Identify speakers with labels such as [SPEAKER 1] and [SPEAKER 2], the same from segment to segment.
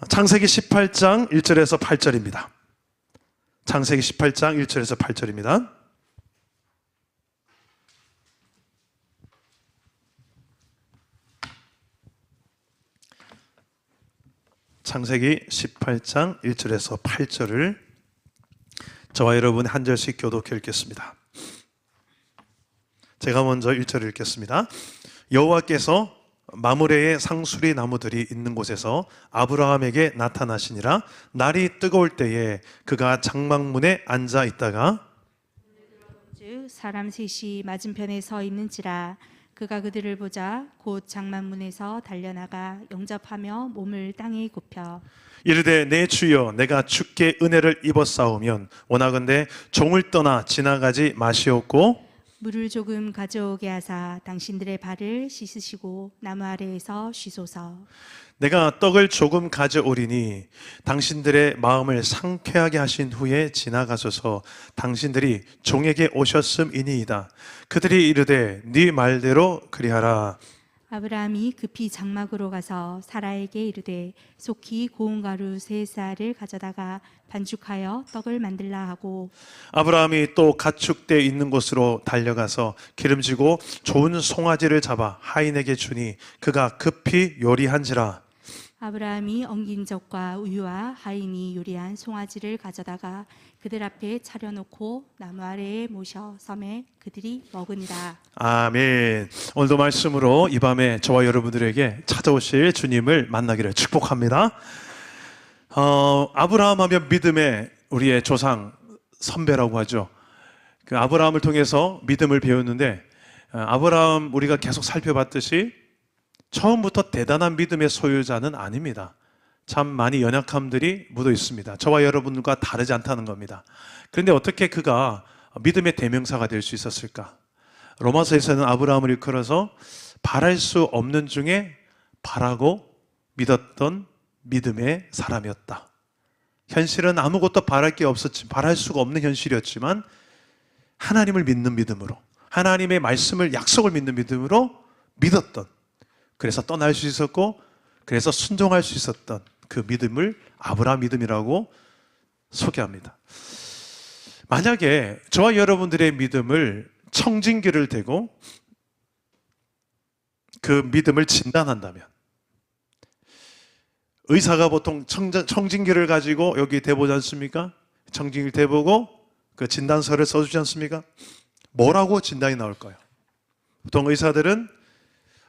[SPEAKER 1] 창세기 18장 1절에서 8절입니다. 창세기 18장 1절에서 8절입니다. 창세기 18장 1절에서 8절을 저와 여러분이 한 절씩 교독해 읽겠습니다. 제가 먼저 1절을 읽겠습니다. 여호와께서 마므레의 상수리 나무들이 있는 곳에서 아브라함에게 나타나시니라. 날이 뜨거울 때에 그가 장막문에 앉아 있다가
[SPEAKER 2] 즉 사람 셋이 맞은편에 서 있는지라. 그가 그들을 보자 곧 장막문에서 달려나가 영접하며 몸을 땅에 굽혀
[SPEAKER 1] 이르되 내 주여 내가 주께 은혜를 입었사오면 원하건대 종을 떠나 지나가지 마시옵고
[SPEAKER 2] 물을 조금 가져오게 하사 당신들의 발을 씻으시고 나무 아래에서 쉬소서.
[SPEAKER 1] 내가 떡을 조금 가져오리니 당신들의 마음을 상쾌하게 하신 후에 지나가소서. 당신들이 종에게 오셨음이니이다. 그들이 이르되 네 말대로 그리하라.
[SPEAKER 2] 아브라함이 급히 장막으로 가서 사라에게 이르되 속히 고운 가루 세 쌀을 가져다가 반죽하여 떡을 만들라 하고
[SPEAKER 1] 아브라함이 또 가축대 있는 곳으로 달려가서 기름지고 좋은 송아지를 잡아 하인에게 주니 그가 급히 요리한지라.
[SPEAKER 2] 아브라함이 엉긴 젖과 우유와 하인이 요리한 송아지를 가져다가 그들 앞에 차려놓고 나무 아래에 모셔 섬에 그들이 먹으니라.
[SPEAKER 1] 아멘. 오늘도 말씀으로 이 밤에 저와 여러분들에게 찾아오실 주님을 만나기를 축복합니다. 아브라함 하면 믿음의 우리의 조상 선배라고 하죠. 그 아브라함을 통해서 믿음을 배웠는데 아브라함 우리가 계속 살펴봤듯이 처음부터 대단한 믿음의 소유자는 아닙니다. 참 많이 연약함들이 묻어 있습니다. 저와 여러분과 다르지 않다는 겁니다. 그런데 어떻게 그가 믿음의 대명사가 될 수 있었을까? 로마서에서는 아브라함을 일컬어서 바랄 수 없는 중에 바라고 믿었던 믿음의 사람이었다. 현실은 아무것도 바랄 게 없었지, 바랄 수가 없는 현실이었지만 하나님을 믿는 믿음으로, 하나님의 말씀을, 약속을 믿는 믿음으로 믿었던, 그래서 떠날 수 있었고 그래서 순종할 수 있었던 그 믿음을 아브라함 믿음이라고 소개합니다. 만약에 저와 여러분들의 믿음을 청진기를 대고 그 믿음을 진단한다면, 의사가 보통 청진기를 가지고 여기 대보지 않습니까? 청진기를 대보고 그 진단서를 써주지 않습니까? 뭐라고 진단이 나올까요? 보통 의사들은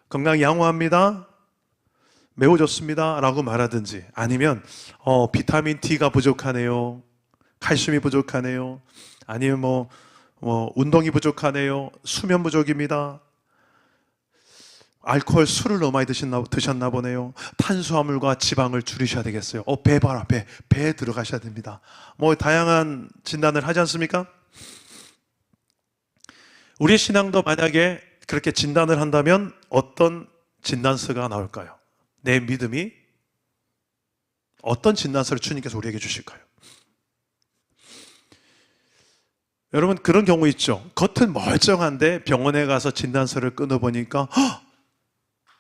[SPEAKER 1] 건강 양호합니다, 매우 좋습니다 라고 말하든지, 아니면 비타민 D가 부족하네요, 칼슘이 부족하네요, 아니면 뭐 운동이 부족하네요, 수면 부족입니다, 알코올, 술을 너무 많이 드셨나 보네요, 탄수화물과 지방을 줄이셔야 되겠어요, 배 봐라, 배에 들어가셔야 됩니다. 뭐 다양한 진단을 하지 않습니까? 우리의 신앙도 만약에 그렇게 진단을 한다면 어떤 진단서가 나올까요? 내 믿음이 어떤 진단서를 주님께서 우리에게 주실까요? 여러분, 그런 경우 있죠. 겉은 멀쩡한데 병원에 가서 진단서를 끊어보니까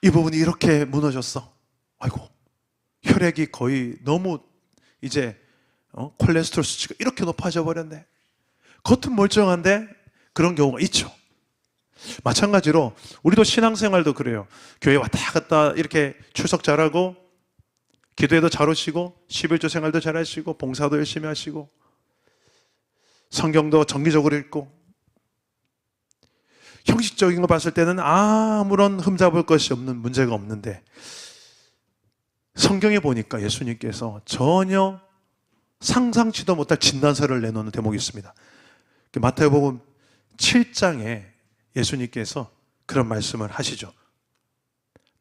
[SPEAKER 1] 이 부분이 이렇게 무너졌어. 아이고, 혈액이 거의 너무 이제 콜레스테롤 수치가 이렇게 높아져 버렸네. 겉은 멀쩡한데 그런 경우가 있죠. 마찬가지로 우리도 신앙생활도 그래요. 교회 왔다 갔다 이렇게 출석 잘하고 기도에도 잘 오시고 11조 생활도 잘 하시고 봉사도 열심히 하시고 성경도 정기적으로 읽고 형식적인 거 봤을 때는 아무런 흠잡을 것이 없는, 문제가 없는데 성경에 보니까 예수님께서 전혀 상상치도 못할 진단서를 내놓는 대목이 있습니다. 마태복음 7장에 예수님께서 그런 말씀을 하시죠.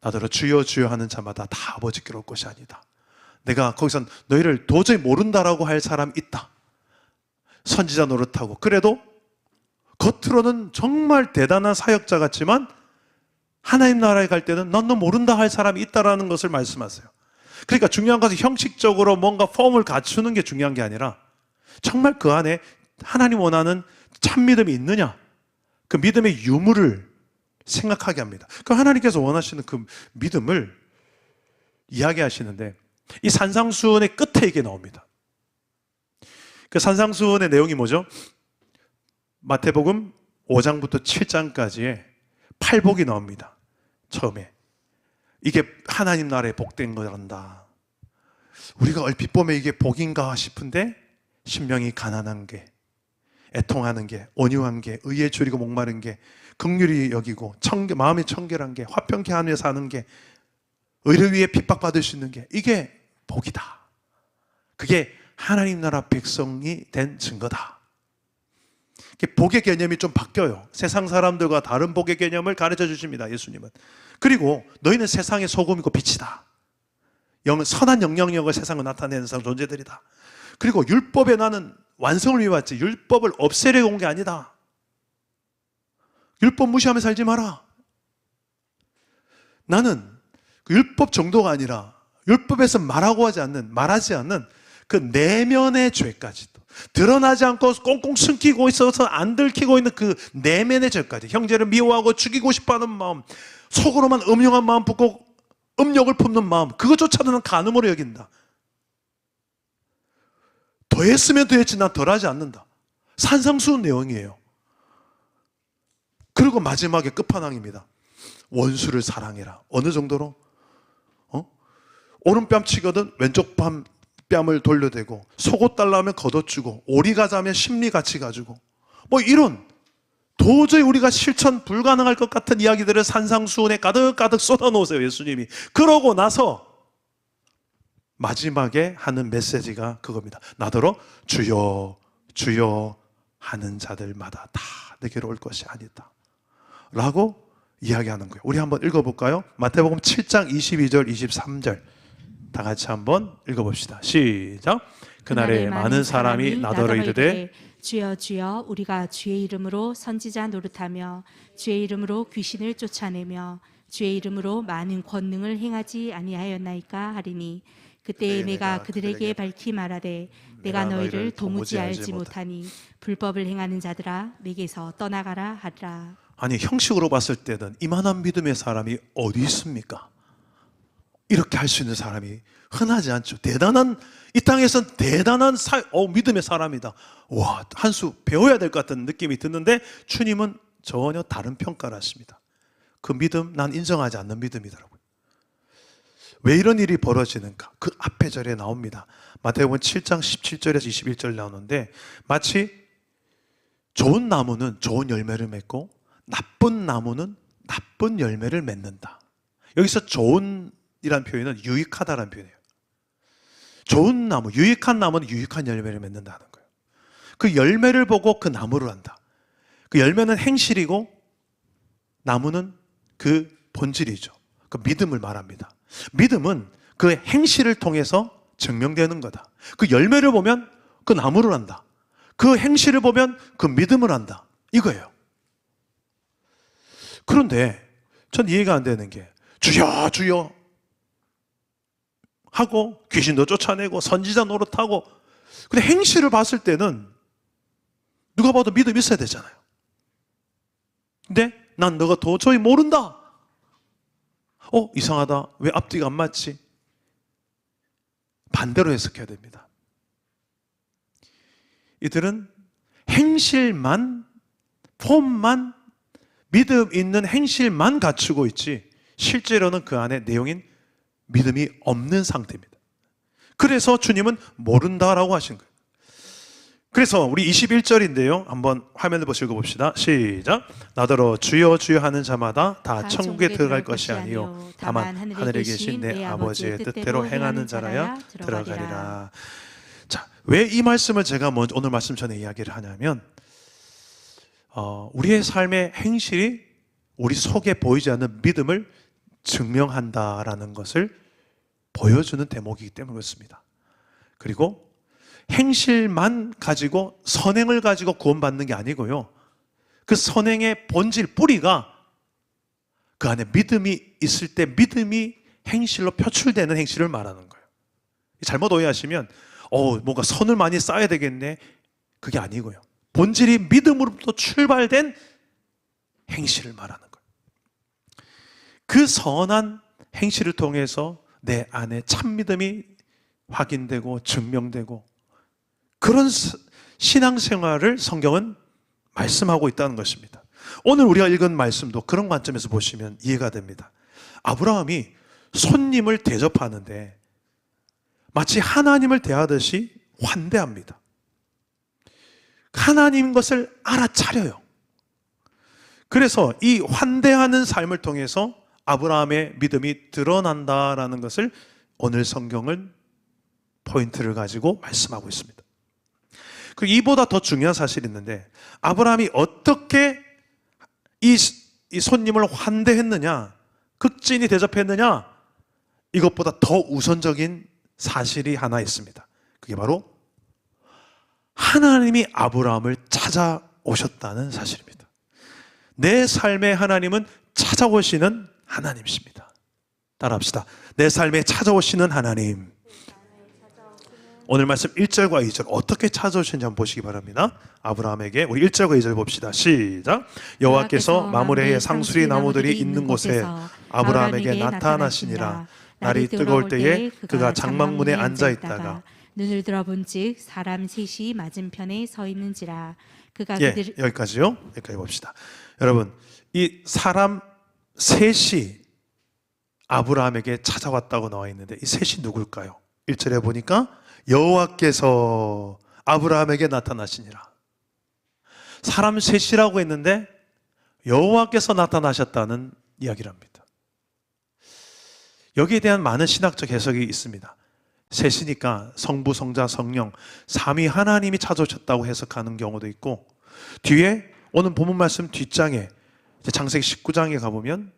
[SPEAKER 1] 나더러 주여 주여 하는 자마다 다 아버지께로 올 것이 아니다. 내가 거기선 너희를 도저히 모른다라고 할 사람 있다. 선지자 노릇하고 그래도 겉으로는 정말 대단한 사역자 같지만 하나님 나라에 갈 때는 넌 너 모른다 할 사람이 있다라는 것을 말씀하세요. 그러니까 중요한 것은 형식적으로 뭔가 폼을 갖추는 게 중요한 게 아니라 정말 그 안에 하나님 원하는 참 믿음이 있느냐, 그 믿음의 유무를 생각하게 합니다. 그 하나님께서 원하시는 그 믿음을 이야기하시는데 이 산상수훈의 끝에 이게 나옵니다. 그 산상수훈의 내용이 뭐죠? 마태복음 5장부터 7장까지의 팔복이 나옵니다. 처음에 이게 하나님 나라의 복된 거란다. 우리가 얼핏 보면 이게 복인가 싶은데 심령이 가난한 게, 애통하는 게, 온유한 게, 의에 줄이고 목마른 게, 긍휼히 여기고 마음이 청결한 게, 화평케 하며 사는 게, 의를 위해 핍박받을 수 있는 게, 이게 복이다. 그게 하나님 나라 백성이 된 증거다. 복의 개념이 좀 바뀌어요. 세상 사람들과 다른 복의 개념을 가르쳐 주십니다, 예수님은. 그리고 너희는 세상의 소금이고 빛이다. 선한 영향력을 세상에 나타내는 존재들이다. 그리고 율법에 나는 완성을 위해 왔지 율법을 없애려고 온 게 아니다. 율법 무시하며 살지 마라. 나는 그 율법 정도가 아니라 율법에서 말하지 않는 그 내면의 죄까지도, 드러나지 않고 꽁꽁 숨기고 있어서 안 들키고 있는 그 내면의 죄까지, 형제를 미워하고 죽이고 싶어하는 마음, 속으로만 음흉한 마음 품고 음욕을 품는 마음, 그것조차도 난 간음으로 여긴다. 더했으면 더했지 난 덜하지 않는다. 산상수훈 내용이에요. 그리고 마지막에 끝판왕입니다. 원수를 사랑해라. 어느 정도로? 오른뺨 치거든 왼쪽 뺨을 돌려대고, 속옷 달라면 걷어주고, 오리 가자면 심리 같이 가지고, 뭐 이런 도저히 우리가 실천 불가능할 것 같은 이야기들을 산상수훈에 가득가득 쏟아놓으세요, 예수님이. 그러고 나서 마지막에 하는 메시지가 그겁니다. 나더러 주여 주여 하는 자들마다 다 내게로 올 것이 아니다 라고 이야기하는 거예요. 우리 한번 읽어볼까요? 마태복음 7장 22절 23절 다 같이 한번 읽어봅시다. 시작. 그날에 많은 사람이 나더러 이르되
[SPEAKER 2] 주여 주여 우리가 주의 이름으로 선지자 노릇하며 주의 이름으로 귀신을 쫓아내며 주의 이름으로 많은 권능을 행하지 아니하였나이까 하리니 그때 내가 그들에게 밝히 말하되 내가 너희를 도무지 알지 못하니 불법을 행하는 자들아 내게서 떠나가라 하리라.
[SPEAKER 1] 아니, 형식으로 봤을 때는 이만한 믿음의 사람이 어디 있습니까? 이렇게 할 수 있는 사람이 흔하지 않죠. 이 땅에선 대단한 믿음의 사람이다. 와, 한 수 배워야 될 것 같은 느낌이 드는데 주님은 전혀 다른 평가를 하십니다. 그 믿음 난 인정하지 않는 믿음이더라고요. 왜 이런 일이 벌어지는가? 그 앞에 절에 나옵니다. 마태복음 7장 17절에서 21절 나오는데, 마치 좋은 나무는 좋은 열매를 맺고 나쁜 나무는 나쁜 열매를 맺는다. 여기서 좋은이란 표현은 유익하다라는 표현이에요. 좋은 나무, 유익한 나무는 유익한 열매를 맺는다는 거예요. 그 열매를 보고 그 나무를 안다. 그 열매는 행실이고 나무는 그 본질이죠. 그 믿음을 말합니다. 믿음은 그 행실을 통해서 증명되는 거다. 그 열매를 보면 그 나무를 안다. 그 행실을 보면 그 믿음을 안다. 이거예요. 그런데 전 이해가 안 되는 게, 주여 주여 하고 귀신도 쫓아내고 선지자 노릇하고, 근데 행실을 봤을 때는 누가 봐도 믿음이 있어야 되잖아요. 근데 난 너가 도저히 모른다. 이상하다. 왜 앞뒤가 안 맞지? 반대로 해석해야 됩니다. 이들은 행실만, 폼만, 믿음 있는 행실만 갖추고 있지 실제로는 그 안에 내용인 믿음이 없는 상태입니다. 그래서 주님은 모른다라고 하신 거예요. 그래서 우리 21절인데요. 한번 화면을 보시고 읽어봅시다. 시작. 나더러 주여 주여 하는 자마다 다 천국에 들어갈 것이 아니요 다만 하늘에 계신 내 아버지의 뜻대로 행하는 자라야 들어가리라. 자, 왜 이 말씀을 제가 먼저 오늘 말씀 전에 이야기를 하냐면, 우리의 삶의 행실이 우리 속에 보이지 않는 믿음을 증명한다라는 것을 보여주는 대목이기 때문에 그렇습니다. 그리고 행실만 가지고, 선행을 가지고 구원받는 게 아니고요, 그 선행의 본질, 뿌리가 그 안에 믿음이 있을 때 믿음이 행실로 표출되는 행실을 말하는 거예요. 잘못 오해하시면 뭔가 선을 많이 쌓아야 되겠네, 그게 아니고요, 본질이 믿음으로부터 출발된 행실을 말하는 거예요. 그 선한 행실을 통해서 내 안에 참 믿음이 확인되고 증명되고 그런 신앙생활을 성경은 말씀하고 있다는 것입니다. 오늘 우리가 읽은 말씀도 그런 관점에서 보시면 이해가 됩니다. 아브라함이 손님을 대접하는데 마치 하나님을 대하듯이 환대합니다. 하나님 것을 알아차려요. 그래서 이 환대하는 삶을 통해서 아브라함의 믿음이 드러난다라는 것을 오늘 성경은 포인트를 가지고 말씀하고 있습니다. 그리고 이보다 더 중요한 사실이 있는데 아브라함이 어떻게 이 손님을 환대했느냐, 극진히 대접했느냐, 이것보다 더 우선적인 사실이 하나 있습니다. 그게 바로 하나님이 아브라함을 찾아오셨다는 사실입니다. 내 삶에 하나님은 찾아오시는 하나님이십니다. 따라합시다. 내 삶에 찾아오시는 하나님. 오늘 말씀 1절과 2절 어떻게 찾아오시는지 한번 보시기 바랍니다. 아브라함에게 우리 1절과 2절 봅시다. 시작. 여호와께서 마므레의 상수리 나무들이 있는 곳에 아브라함에게 나타나시니라. 날이 뜨거울 때에 그가 장막문에 앉아 있다가
[SPEAKER 2] 눈을 들어본즉 사람 셋이 맞은편에 서 있는지라. 그가
[SPEAKER 1] 여기까지요. 여기까지 봅시다. 여러분, 이 사람 셋이 아브라함에게 찾아왔다고 나와 있는데 이 셋이 누굴까요? 1절에 보니까 여호와께서 아브라함에게 나타나시니라. 사람 셋이라고 했는데 여호와께서 나타나셨다는 이야기랍니다. 여기에 대한 많은 신학적 해석이 있습니다. 셋이니까 성부, 성자, 성령 삼위 하나님이 찾아오셨다고 해석하는 경우도 있고, 뒤에 오늘 본문 말씀 뒷장에 창세기 19장에 가보면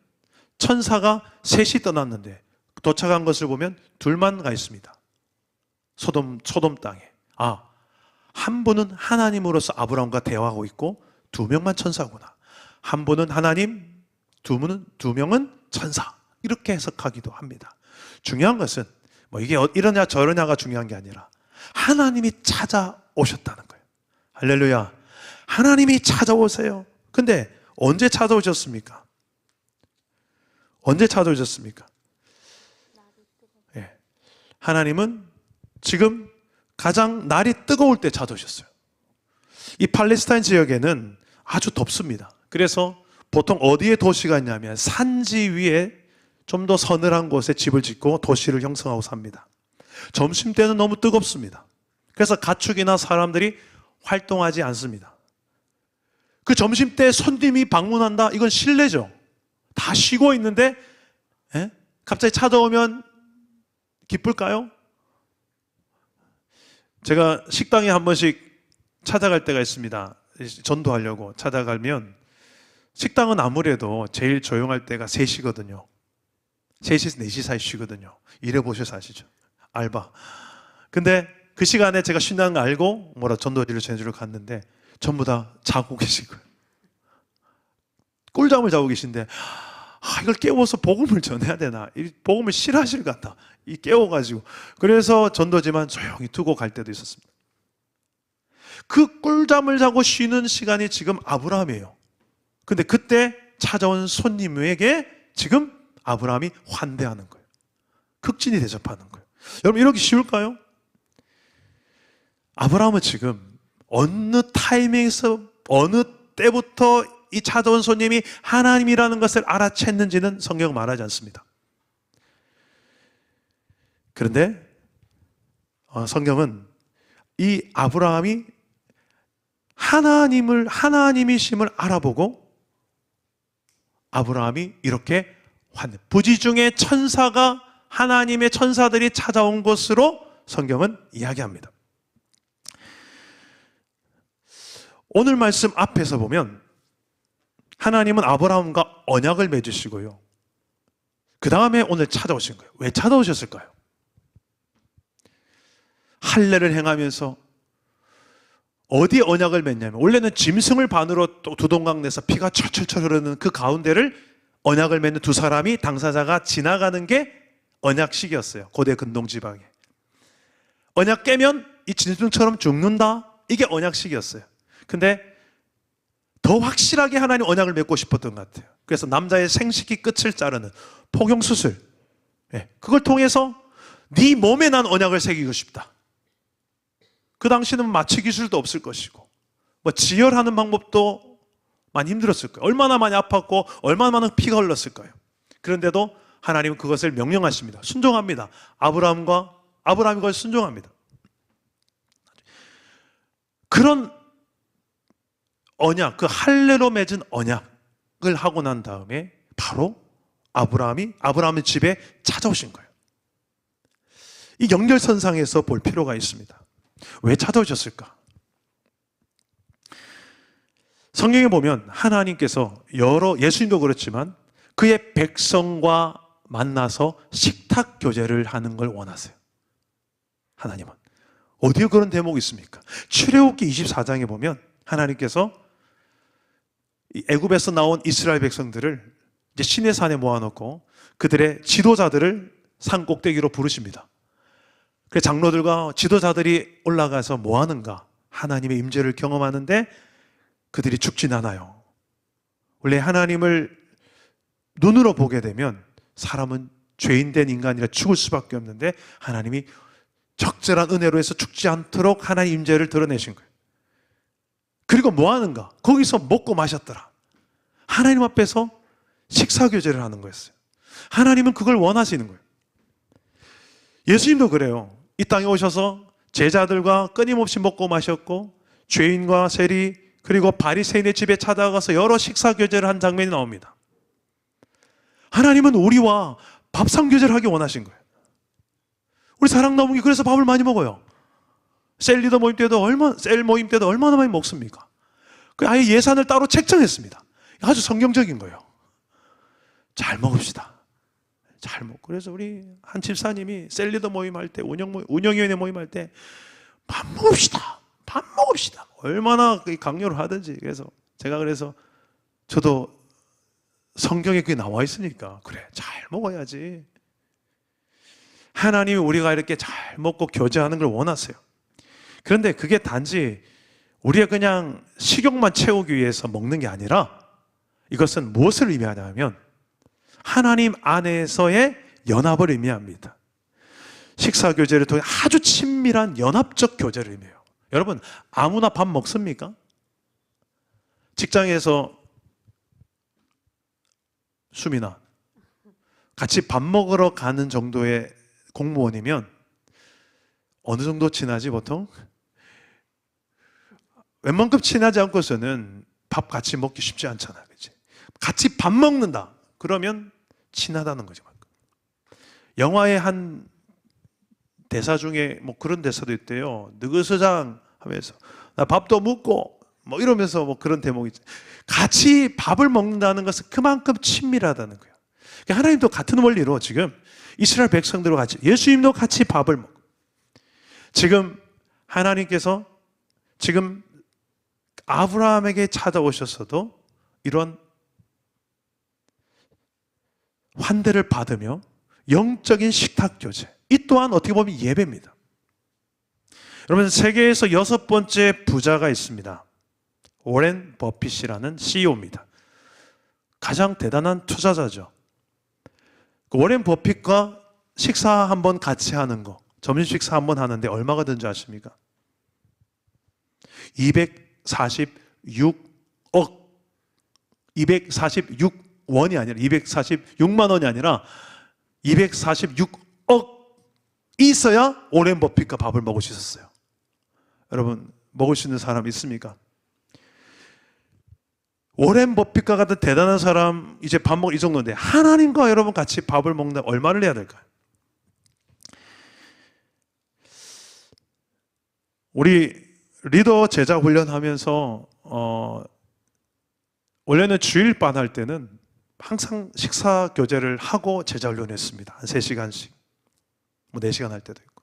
[SPEAKER 1] 천사가 셋이 떠났는데 도착한 것을 보면 둘만 가 있습니다. 소돔 땅에. 한 분은 하나님으로서 아브라함과 대화하고 있고 두 명만 천사구나. 한 분은 하나님, 두 명은 천사. 이렇게 해석하기도 합니다. 중요한 것은 이게 이러냐 저러냐가 중요한 게 아니라 하나님이 찾아오셨다는 거예요. 할렐루야. 하나님이 찾아오세요. 근데 언제 찾아오셨습니까? 언제 찾아오셨습니까? 하나님은 지금 가장 날이 뜨거울 때 찾아오셨어요. 이 팔레스타인 지역에는 아주 덥습니다. 그래서 보통 어디에 도시가 있냐면 산지 위에 좀 더 서늘한 곳에 집을 짓고 도시를 형성하고 삽니다. 점심때는 너무 뜨겁습니다. 그래서 가축이나 사람들이 활동하지 않습니다. 그 점심때 손님이 방문한다? 이건 실례죠. 다 쉬고 있는데 갑자기 찾아오면 기쁠까요? 제가 식당에 한 번씩 찾아갈 때가 있습니다. 전도하려고 찾아가면 식당은 아무래도 제일 조용할 때가 3시거든요. 3시에서 4시 사이 쉬거든요. 일해보셔서 아시죠? 알바. 근데 그 시간에 제가 쉰다는 거 알고 전도지를 전해주러 갔는데 전부 다 자고 계신 거예요. 꿀잠을 자고 계신데 이걸 깨워서 복음을 전해야 되나? 이 복음을 싫어하실 것 같다. 이 깨워가지고. 그래서 전도지만 조용히 두고 갈 때도 있었습니다. 그 꿀잠을 자고 쉬는 시간이 지금 아브라함이에요. 근데 그때 찾아온 손님에게 지금 아브라함이 환대하는 거예요. 극진히 대접하는 거예요. 여러분, 이러기 쉬울까요? 아브라함은 지금 어느 타이밍에서 어느 때부터 이 찾아온 손님이 하나님이라는 것을 알아챘는지는 성경 말하지 않습니다. 그런데 성경은 이 아브라함이 하나님이심을 알아보고 아브라함이 이렇게 부지 중에 천사가 하나님의 천사들이 찾아온 것으로 성경은 이야기합니다. 오늘 말씀 앞에서 보면 하나님은 아브라함과 언약을 맺으시고요. 그 다음에 오늘 찾아오신 거예요. 왜 찾아오셨을까요? 할례를 행하면서 어디 언약을 맺냐면 원래는 짐승을 반으로 또 두동강 내서 피가 철철철 흐르는 그 가운데를 언약을 맺는 두 사람이 당사자가 지나가는 게 언약식이었어요. 고대 근동 지방에. 언약 깨면 이 짐승처럼 죽는다. 이게 언약식이었어요. 근데 더 확실하게 하나님 언약을 맺고 싶었던 것 같아요. 그래서 남자의 생식기 끝을 자르는 포경수술, 그걸 통해서 네 몸에 난 언약을 새기고 싶다. 그 당시는 마취 기술도 없을 것이고 뭐 지혈하는 방법도 많이 힘들었을 거예요. 얼마나 많이 아팠고 얼마나 많은 피가 흘렀을까요? 그런데도 하나님은 그것을 명령하십니다. 순종합니다. 아브라함이 그걸 순종합니다. 그런 언약, 그 할례로 맺은 언약을 하고 난 다음에 바로 아브라함의 집에 찾아오신 거예요. 이 연결선상에서 볼 필요가 있습니다. 왜 찾아오셨을까? 성경에 보면 하나님께서 예수님도 그렇지만 그의 백성과 만나서 식탁 교제를 하는 걸 원하세요. 하나님은. 어디에 그런 대목이 있습니까? 출애굽기 24장에 보면 하나님께서 이 애굽에서 나온 이스라엘 백성들을 이제 시내산에 모아놓고 그들의 지도자들을 산 꼭대기로 부르십니다. 그래서 장로들과 지도자들이 올라가서 뭐 하는가? 하나님의 임재를 경험하는데 그들이 죽진 않아요. 원래 하나님을 눈으로 보게 되면 사람은 죄인된 인간이라 죽을 수밖에 없는데 하나님이 적절한 은혜로 해서 죽지 않도록 하나님 임재를 드러내신 거예요. 그리고 뭐 하는가? 거기서 먹고 마셨더라. 하나님 앞에서 식사교제를 하는 거였어요. 하나님은 그걸 원하시는 거예요. 예수님도 그래요. 이 땅에 오셔서 제자들과 끊임없이 먹고 마셨고 죄인과 세리 그리고 바리새인의 집에 찾아가서 여러 식사교제를 한 장면이 나옵니다. 하나님은 우리와 밥상교제를 하기 원하신 거예요. 우리 사랑나무기 그래서 밥을 많이 먹어요. 셀 모임 때도 얼마나 많이 먹습니까? 아예 예산을 따로 책정했습니다. 아주 성경적인 거예요. 잘 먹읍시다. 잘 먹고. 그래서 우리 한 집사님이 셀리더 모임할 때, 운영위원회 모임할 때, 밥 먹읍시다. 밥 먹읍시다. 얼마나 강요를 하든지. 그래서 저도 성경에 그게 나와 있으니까, 그래, 잘 먹어야지. 하나님이 우리가 이렇게 잘 먹고 교제하는 걸 원하세요. 그런데 그게 단지 우리가 그냥 식욕만 채우기 위해서 먹는 게 아니라 이것은 무엇을 의미하냐면 하나님 안에서의 연합을 의미합니다. 식사교제를 통해 아주 친밀한 연합적 교제를 의미해요. 여러분, 아무나 밥 먹습니까? 직장에서 수민아, 같이 밥 먹으러 가는 정도의 공무원이면 어느 정도 친하지 보통? 웬만큼 친하지 않고서는 밥 같이 먹기 쉽지 않잖아. 그치? 같이 밥 먹는다. 그러면 친하다는 거죠. 영화의 한 대사 중에 뭐 그런 대사도 있대요. 느그서장 하면서 나 밥도 먹고 뭐 이러면서 뭐 그런 대목이 있죠. 같이 밥을 먹는다는 것은 그만큼 친밀하다는 거예요. 하나님도 같은 원리로 지금 이스라엘 백성들과 같이 예수님도 같이 밥을 먹고 지금 하나님께서 지금 아브라함에게 찾아오셨어도 이런 환대를 받으며 영적인 식탁 교제, 이 또한 어떻게 보면 예배입니다. 여러분, 세계에서 6번째 부자가 있습니다. 워렌 버핏이라는 CEO입니다. 가장 대단한 투자자죠. 워렌 버핏과 식사 한번 같이 하는 거, 점심 식사 한번 하는데 얼마가 드는지 아십니까? 246원이 아니라 246만 원이 아니라 246억 있어야 워렌 버핏과 밥을 먹을 수 있었어요. 여러분, 먹을 수 있는 사람 있습니까? 워렌 버핏과 같은 대단한 사람 이제 밥 먹을 이 정도인데 하나님과 여러분 같이 밥을 먹는다 얼마를 해야 될까요? 우리 리더 제자 훈련하면서 원래는 주일반 할 때는 항상 식사 교제를 하고 제자 훈련했습니다. 한 3시간씩 뭐 4시간 할 때도 있고.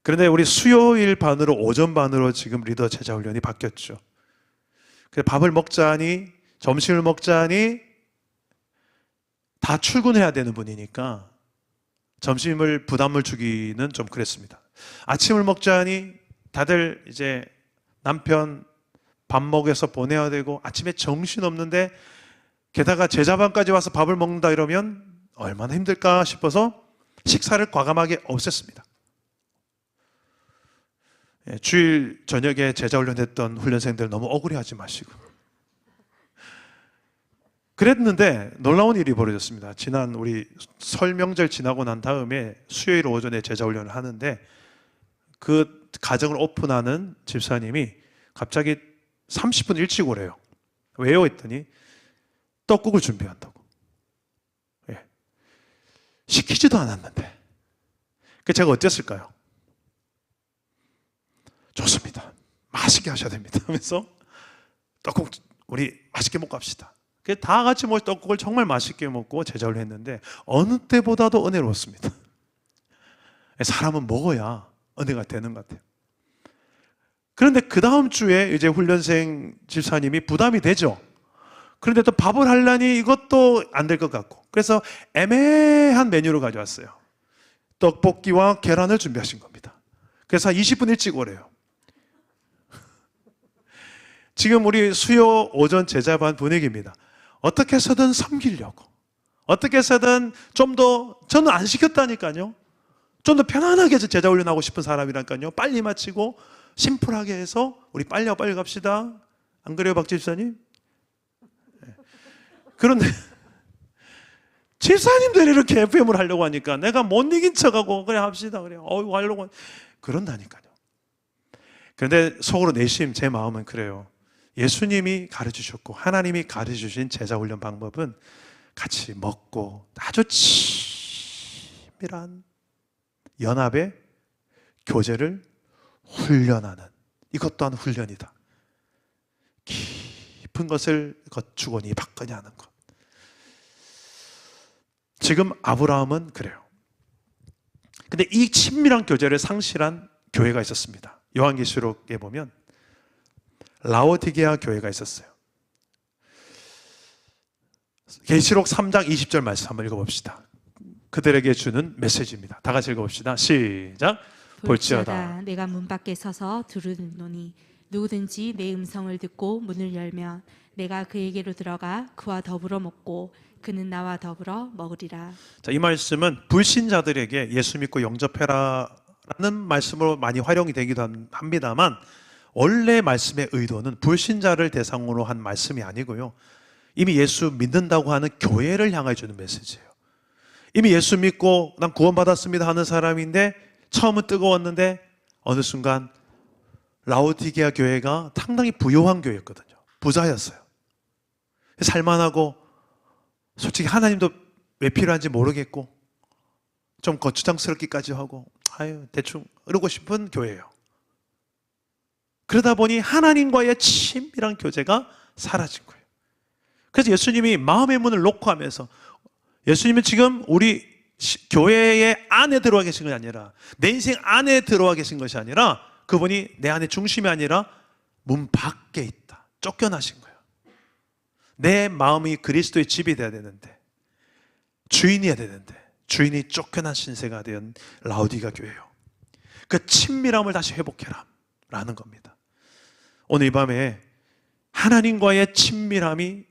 [SPEAKER 1] 그런데 우리 수요일 반으로 오전 반으로 지금 리더 제자 훈련이 바뀌었죠. 그래서 밥을 먹자니 점심을 먹자니 다 출근해야 되는 분이니까 점심을 부담을 주기는 좀 그랬습니다. 아침을 먹자니 다들 이제 남편 밥 먹여서 보내야 되고 아침에 정신 없는데 게다가 제자반까지 와서 밥을 먹는다 이러면 얼마나 힘들까 싶어서 식사를 과감하게 없앴습니다. 주일 저녁에 제자 훈련했던 훈련생들 너무 억울해하지 마시고. 그랬는데 놀라운 일이 벌어졌습니다. 지난 우리 설 명절 지나고 난 다음에 수요일 오전에 제자 훈련을 하는데 그 가정을 오픈하는 집사님이 갑자기 30분 일찍 오래요. 왜요? 했더니 떡국을 준비한다고. 예. 시키지도 않았는데. 제가 어땠을까요? 좋습니다. 맛있게 하셔야 됩니다. 하면서 떡국 우리 맛있게 먹고 합시다. 다 같이 모여 떡국을 정말 맛있게 먹고 제자훈련을 했는데 어느 때보다도 은혜로웠습니다. 사람은 먹어야 은혜가 되는 것 같아요. 그런데 그 다음 주에 이제 훈련생 집사님이 부담이 되죠. 그런데 또 밥을 하려니 이것도 안 될 것 같고, 그래서 애매한 메뉴를 가져왔어요. 떡볶이와 계란을 준비하신 겁니다. 그래서 20분 일찍 오래요. 지금 우리 수요 오전 제자반 분위기입니다. 어떻게 해서든 섬기려고, 어떻게 해서든 좀 더, 저는 안 시켰다니까요. 좀 더 편안하게 제자 훈련하고 싶은 사람이라니까요. 빨리 마치고 심플하게 해서 우리 빨리 갑시다. 안 그래요, 박 집사님? 그런데 집사님들이 이렇게 FM을 하려고 하니까 내가 못 이긴 척하고 그래 합시다. 그래. 하려고 그런다니까요. 그런데 속으로 내심 제 마음은 그래요. 예수님이 가르치셨고 하나님이 가르쳐주신 제자훈련 방법은 같이 먹고 아주 친밀한 연합의 교제를 훈련하는, 이것 또한 훈련이다. 깊은 것을 거추고 니 받거냐 하는 것. 지금 아브라함은 그래요. 근데 이 친밀한 교제를 상실한 교회가 있었습니다. 요한계시록에 보면 라오디게아 교회가 있었어요. 계시록 3장 20절 말씀 한번 읽어봅시다. 그들에게 주는 메시지입니다. 다 같이 읽어봅시다. 시작. 볼지어다
[SPEAKER 2] 내가 문 밖에 서서 두루노니 누구든지 내 음성을 듣고 문을 열면 내가 그에게로 들어가 그와 더불어 먹고 그는 나와 더불어 먹으리라.
[SPEAKER 1] 자, 이 말씀은 불신자들에게 예수 믿고 영접해라라는 말씀으로 많이 활용이 되기도 합니다만, 원래 말씀의 의도는 불신자를 대상으로 한 말씀이 아니고요, 이미 예수 믿는다고 하는 교회를 향해 주는 메시지예요. 이미 예수 믿고 난 구원받았습니다 하는 사람인데 처음은 뜨거웠는데 어느 순간 라오디게아 교회가 상당히 부요한 교회였거든요. 부자였어요. 살만하고 솔직히 하나님도 왜 필요한지 모르겠고 좀 거추장스럽기까지 하고 대충 이러고 싶은 교회예요. 그러다 보니 하나님과의 친밀한 교제가 사라진 거예요. 그래서 예수님이 마음의 문을 놓고 하면서, 예수님은 지금 우리 교회의 안에 들어와 계신 것이 아니라, 내 인생 안에 들어와 계신 것이 아니라, 그분이 내 안에 중심이 아니라 문 밖에 있다. 쫓겨나신 거예요. 내 마음이 그리스도의 집이 되어야 되는데, 주인이어야 되는데 주인이 쫓겨난 신세가 된 라오디게아 교회예요. 그 친밀함을 다시 회복해라 라는 겁니다. 오늘 이 밤에 하나님과의 친밀함이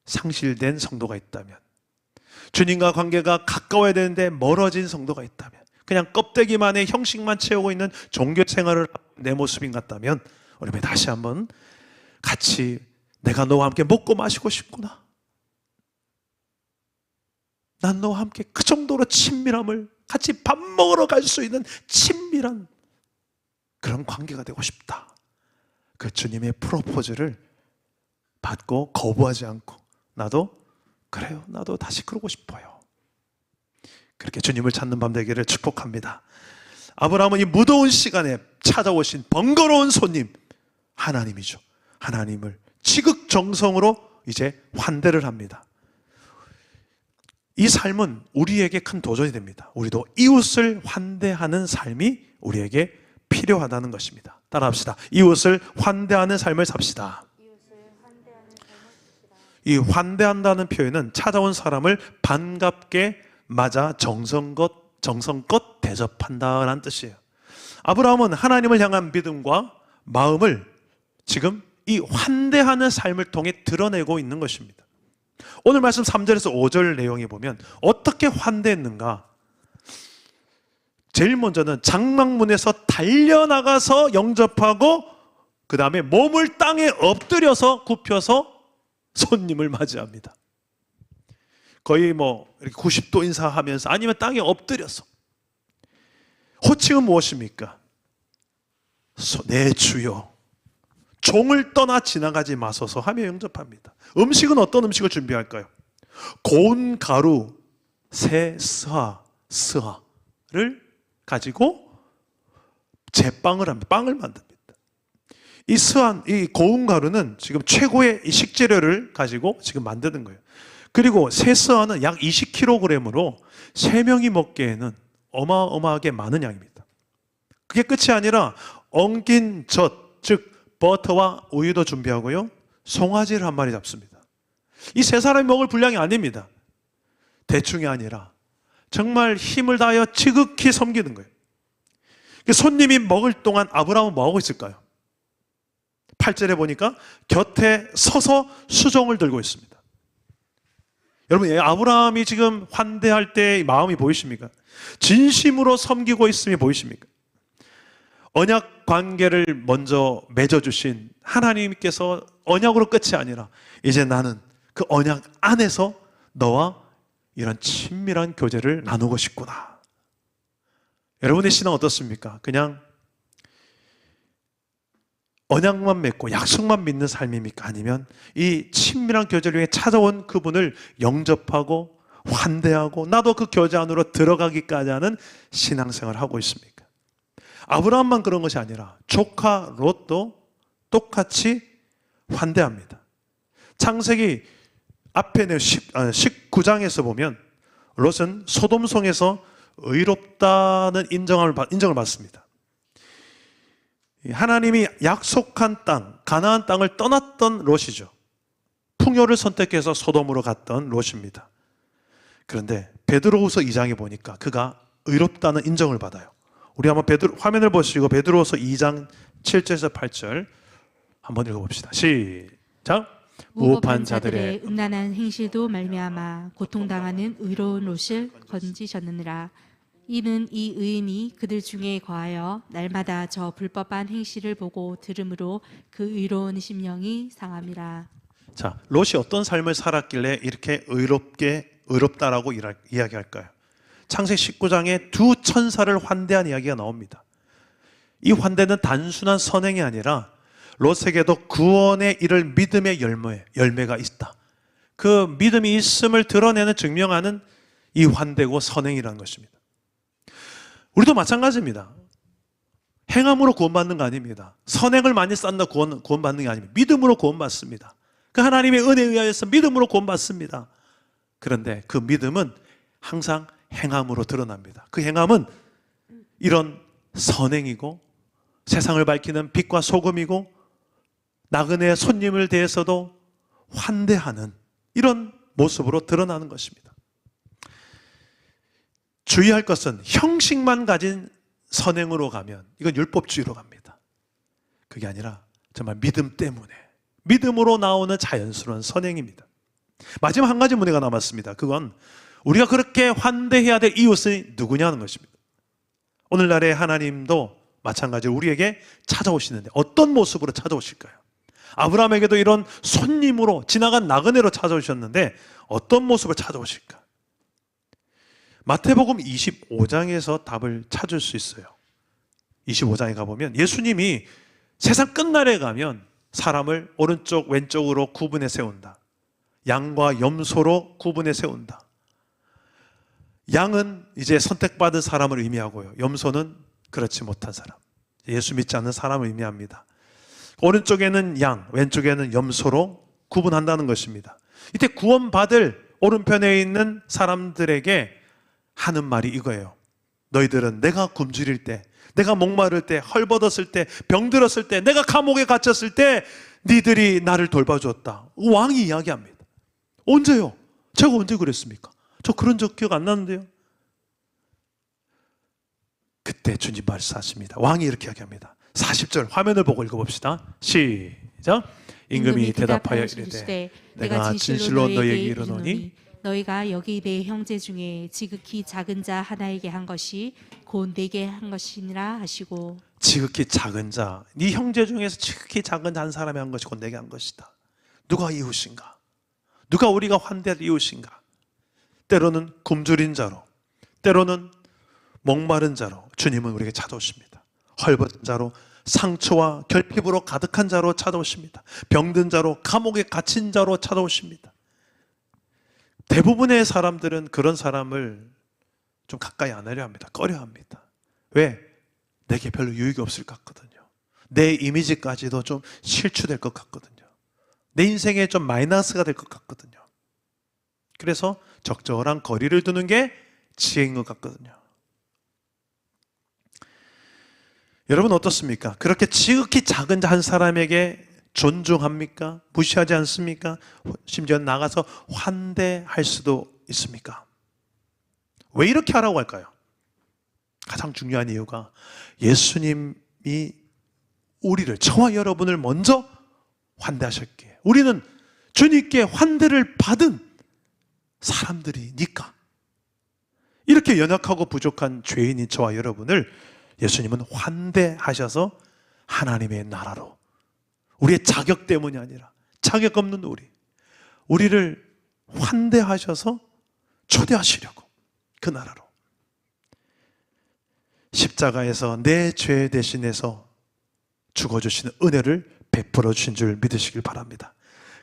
[SPEAKER 1] 상실된 성도가 있다면, 주님과 관계가 가까워야 되는데 멀어진 성도가 있다면, 그냥 껍데기만의 형식만 채우고 있는 종교 생활을 내 모습인 것 같다면, 우리 다시 한번 같이 내가 너와 함께 먹고 마시고 싶구나, 난 너와 함께 그 정도로 친밀함을, 같이 밥 먹으러 갈 수 있는 친밀한 그런 관계가 되고 싶다. 그 주님의 프로포즈를 받고 거부하지 않고, 나도 그래요, 나도 다시 그러고 싶어요. 그렇게 주님을 찾는 밤 되기를 축복합니다. 아브라함은 이 무더운 시간에 찾아오신 번거로운 손님 하나님이죠. 하나님을 지극정성으로 이제 환대를 합니다. 이 삶은 우리에게 큰 도전이 됩니다. 우리도 이웃을 환대하는 삶이 우리에게 필요하다는 것입니다. 따라합시다. 이웃을 환대하는 삶을 삽시다. 이 환대한다는 표현은 찾아온 사람을 반갑게 맞아 정성껏 대접한다라는 뜻이에요. 아브라함은 하나님을 향한 믿음과 마음을 지금 이 환대하는 삶을 통해 드러내고 있는 것입니다. 오늘 말씀 3절에서 5절 내용에 보면 어떻게 환대했는가? 제일 먼저는 장막문에서 달려나가서 영접하고 그 다음에 몸을 땅에 엎드려서 굽혀서 손님을 맞이합니다. 거의 뭐 이렇게 90도 인사하면서 아니면 땅에 엎드려서. 호칭은 무엇입니까? 내 주여, 종을 떠나 지나가지 마소서 하며 영접합니다. 음식은 어떤 음식을 준비할까요? 고운 가루 세 스하를 가지고 제빵을 합니다. 빵을 만듭니다. 이 고운 가루는 지금 최고의 이 식재료를 가지고 지금 만드는 거예요. 그리고 세 스하는 약 20kg으로 3명이 먹기에는 어마어마하게 많은 양입니다. 그게 끝이 아니라 엉킨 젖, 즉 버터와 우유도 준비하고요, 송아지를 한 마리 잡습니다. 이 세 사람이 먹을 분량이 아닙니다. 대충이 아니라 정말 힘을 다하여 지극히 섬기는 거예요. 손님이 먹을 동안 아브라함은 뭐하고 있을까요? 8절에 보니까 곁에 서서 수종을 들고 있습니다. 여러분, 아브라함이 지금 환대할 때의 마음이 보이십니까? 진심으로 섬기고 있음이 보이십니까? 언약 관계를 먼저 맺어주신 하나님께서 언약으로 끝이 아니라 이제 나는 그 언약 안에서 너와 이런 친밀한 교제를 나누고 싶구나. 여러분의 신앙 어떻습니까? 그냥 언약만 맺고 약속만 믿는 삶입니까? 아니면 이 친밀한 교제를 위해 찾아온 그분을 영접하고 환대하고 나도 그 교제 안으로 들어가기까지 하는 신앙생활을 하고 있습니까? 아브라함만 그런 것이 아니라 조카 롯도 똑같이 환대합니다. 창세기 앞에 19장에서 보면 롯은 소돔성에서 의롭다는 인정을 받습니다. 하나님이 약속한 땅, 가나안 땅을 떠났던 롯이죠. 풍요를 선택해서 소돔으로 갔던 롯입니다. 그런데 베드로후서 2장에 보니까 그가 의롭다는 인정을 받아요. 우리 한번 화면을 보시고 베드로후서 2장 7절에서 8절 한번 읽어봅시다. 시작.
[SPEAKER 2] 무법한 자들의 음란한 행실도 말미암아 고통당하는 의로운 롯을 건지셨느니라. 이는 이 의인이 그들 중에 거하여 날마다 저 불법한 행실을 보고 들음으로 그 의로운 심령이 상함이라.
[SPEAKER 1] 자, 롯이 어떤 삶을 살았길래 이렇게 의롭다라고 이야기할까요? 창세기 19장에 두 천사를 환대한 이야기가 나옵니다. 이 환대는 단순한 선행이 아니라 롯에게도 구원에 이를 믿음의 열매가 있다. 그 믿음이 있음을 드러내는 증명하는 이 환대고 선행이라는 것입니다. 우리도 마찬가지입니다. 행함으로 구원받는 거 아닙니다. 선행을 많이 쌓는다 구원받는 게 아닙니다. 믿음으로 구원받습니다. 그 하나님의 은혜에 의하여서 믿음으로 구원받습니다. 그런데 그 믿음은 항상 행함으로 드러납니다. 그 행함은 이런 선행이고 세상을 밝히는 빛과 소금이고 나그네 손님을 대해서도 환대하는 이런 모습으로 드러나는 것입니다. 주의할 것은 형식만 가진 선행으로 가면 이건 율법주의로 갑니다. 그게 아니라 정말 믿음 때문에 믿음으로 나오는 자연스러운 선행입니다. 마지막 한 가지 문제가 남았습니다. 그건 우리가 그렇게 환대해야 될 이웃이 누구냐는 것입니다. 오늘날의 하나님도 마찬가지로 우리에게 찾아오시는데 어떤 모습으로 찾아오실까요? 아브라함에게도 이런 손님으로 지나간 나그네로 찾아오셨는데 어떤 모습을 찾아오실까? 마태복음 25장에서 답을 찾을 수 있어요. 25장에 가보면 예수님이 세상 끝날에 가면 사람을 오른쪽 왼쪽으로 구분해 세운다. 양과 염소로 구분해 세운다. 양은 이제 선택받은 사람을 의미하고요, 염소는 그렇지 못한 사람, 예수 믿지 않는 사람을 의미합니다. 오른쪽에는 양, 왼쪽에는 염소로 구분한다는 것입니다. 이때 구원받을 오른편에 있는 사람들에게 하는 말이 이거예요. 너희들은 내가 굶주릴 때, 내가 목마를 때, 헐벗었을 때, 병들었을 때, 내가 감옥에 갇혔을 때 니들이 나를 돌봐주었다. 왕이 이야기합니다. 언제요? 제가 언제 그랬습니까? 저 그런 적 기억 안 나는데요. 그때 주님 말씀하십니다. 왕이 이렇게 이야기합니다. 40절 화면을 보고 읽어봅시다. 시작. 임금이 대답하여 이르되 내가 진실로 너희에게 이르노니
[SPEAKER 2] 너희가 여기 내 형제 중에 지극히 작은 자 하나에게 한 것이 곧 내게 한 것이니라 하시고,
[SPEAKER 1] 지극히 작은 자, 네 형제 중에서 지극히 작은 한 사람이 한 것이 곧 내게 한 것이다. 누가 이웃인가? 누가 우리가 환대할 이웃인가? 때로는 굶주린 자로, 때로는 목마른 자로 주님은 우리에게 찾아오십니다. 헐벗은 자로, 상처와 결핍으로 가득한 자로 찾아오십니다. 병든 자로, 감옥에 갇힌 자로 찾아오십니다. 대부분의 사람들은 그런 사람을 좀 가까이 안 하려 합니다. 꺼려 합니다. 왜? 내게 별로 유익이 없을 것 같거든요. 내 이미지까지도 좀 실추될 것 같거든요. 내 인생에 좀 마이너스가 될 것 같거든요. 그래서 적절한 거리를 두는 게 지혜인 것 같거든요. 여러분 어떻습니까? 그렇게 지극히 작은 한 사람에게 존중합니까? 무시하지 않습니까? 심지어 나가서 환대할 수도 있습니까? 왜 이렇게 하라고 할까요? 가장 중요한 이유가 예수님이 우리를, 저와 여러분을 먼저 환대하셨기에 우리는 주님께 환대를 받은 사람들이니까. 이렇게 연약하고 부족한 죄인인 저와 여러분을 예수님은 환대하셔서 하나님의 나라로, 우리의 자격 때문이 아니라 자격 없는 우리를 환대하셔서 초대하시려고, 그 나라로 십자가에서 내 죄 대신해서 죽어주시는 은혜를 베풀어 주신 줄 믿으시길 바랍니다.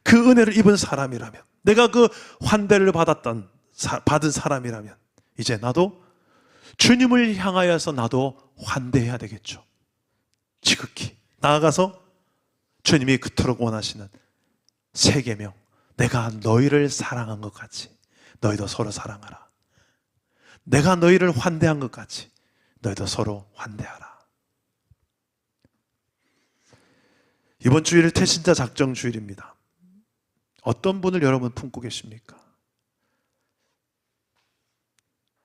[SPEAKER 1] 그 은혜를 입은 사람이라면, 내가 그 환대를 받은 사람이라면 이제 나도 주님을 향하여서 나도 환대해야 되겠죠. 지극히 나아가서 주님이 그토록 원하시는 세 계명, 내가 너희를 사랑한 것 같이 너희도 서로 사랑하라. 내가 너희를 환대한 것 같이 너희도 서로 환대하라. 이번 주일은 태신자 작정 주일입니다. 어떤 분을 여러분 품고 계십니까?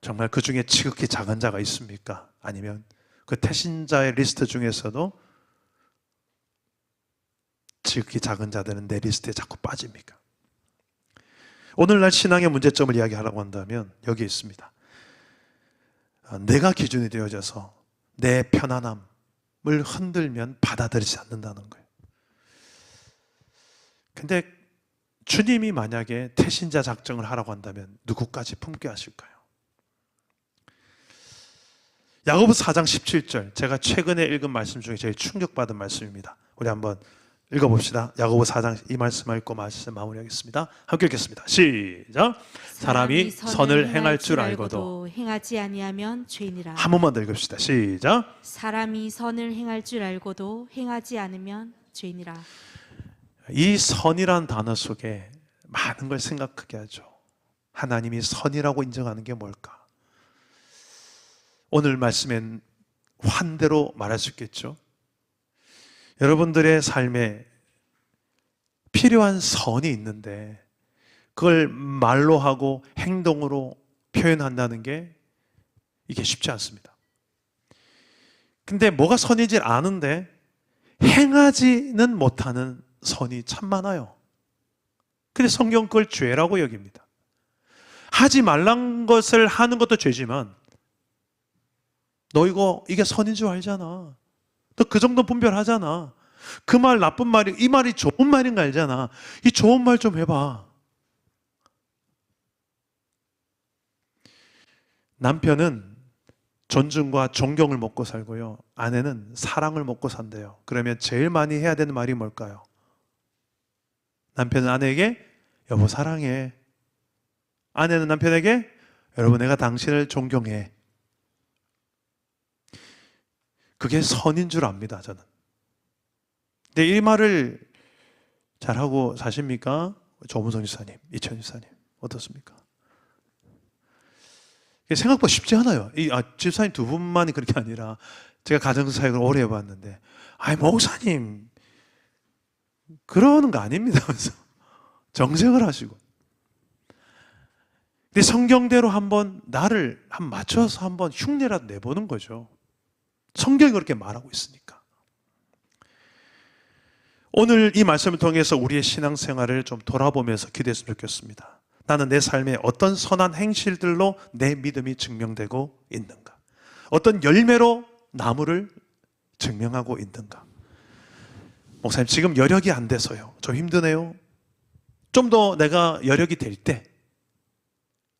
[SPEAKER 1] 정말 그 중에 지극히 작은 자가 있습니까? 아니면 그 태신자의 리스트 중에서도 지극히 작은 자들은 내 리스트에 자꾸 빠집니까? 오늘날 신앙의 문제점을 이야기하라고 한다면 여기 있습니다. 내가 기준이 되어져서 내 편안함을 흔들면 받아들이지 않는다는 거예요. 근데 주님이 만약에 태신자 작정을 하라고 한다면 누구까지 품게 하실까요? 야고보서 4장 17절, 제가 최근에 읽은 말씀 중에 제일 충격받은 말씀입니다. 우리 한번 읽어봅시다. 야고보 4장 이 말씀 읽고 말씀 마무리하겠습니다. 함께 읽겠습니다. 시작. 사람이 선을 행할 줄 알고도
[SPEAKER 2] 행하지 아니하면 죄인이라.
[SPEAKER 1] 한 번만 더 읽읍시다. 시작.
[SPEAKER 2] 사람이 선을 행할 줄 알고도 행하지 않으면 죄인이라.
[SPEAKER 1] 이 선이란 단어 속에 많은 걸 생각하게 하죠. 하나님이 선이라고 인정하는 게 뭘까? 오늘 말씀엔 환대로 말할 수 있겠죠. 여러분들의 삶에 필요한 선이 있는데 그걸 말로 하고 행동으로 표현한다는 게 이게 쉽지 않습니다. 근데 뭐가 선인지 아는데 행하지는 못하는 선이 참 많아요. 근데 성경 그걸 죄라고 여깁니다. 하지 말란 것을 하는 것도 죄지만 너 이게 선인 줄 알잖아. 너 그 정도 분별하잖아. 그 말 나쁜 말이, 이 말이 좋은 말인 거 알잖아. 이 좋은 말 좀 해봐. 남편은 존중과 존경을 먹고 살고요, 아내는 사랑을 먹고 산대요. 그러면 제일 많이 해야 되는 말이 뭘까요? 남편은 아내에게 여보 사랑해. 아내는 남편에게 여러분 내가 당신을 존경해. 그게 선인 줄 압니다, 저는. 근데 이 말을 잘하고 사십니까? 조문성 지사님, 이천 지사님 어떻습니까? 생각보다 쉽지 않아요. 집사님 두 분만이 그렇게 아니라 제가 가정사역을 오래 해봤는데 목사님 그러는 거 아닙니다 하면서 정색을 하시고. 근데 성경대로 한번 나를 맞춰서 한번 흉내라도 내보는 거죠. 성경이 그렇게 말하고 있으니까. 오늘 이 말씀을 통해서 우리의 신앙생활을 좀 돌아보면서 기도했으면 좋겠습니다. 나는 내 삶에 어떤 선한 행실들로 내 믿음이 증명되고 있는가? 어떤 열매로 나무를 증명하고 있는가? 목사님, 지금 여력이 안 돼서요. 좀 힘드네요. 좀 더 내가 여력이 될 때,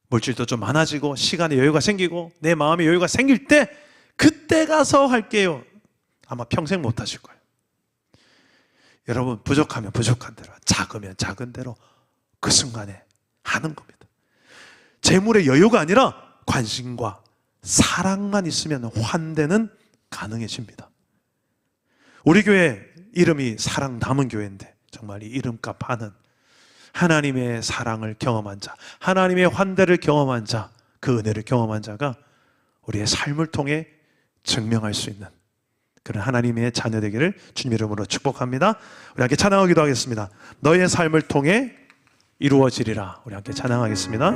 [SPEAKER 1] 물질도 좀 많아지고 시간에 여유가 생기고 내 마음에 여유가 생길 때, 그때 가서 할게요. 아마 평생 못 하실 거예요. 여러분, 부족하면 부족한 대로, 작으면 작은 대로 그 순간에 하는 겁니다. 재물의 여유가 아니라 관심과 사랑만 있으면 환대는 가능해집니다. 우리 교회 이름이 사랑 남은 교회인데 정말 이 이름값 하는, 하나님의 사랑을 경험한 자, 하나님의 환대를 경험한 자, 그 은혜를 경험한 자가 우리의 삶을 통해 증명할 수 있는 그런 하나님의 자녀 되기를 주님 이름으로 축복합니다. 우리 함께 찬양하기도 하겠습니다. 너의 삶을 통해 이루어지리라. 우리 함께 찬양하겠습니다.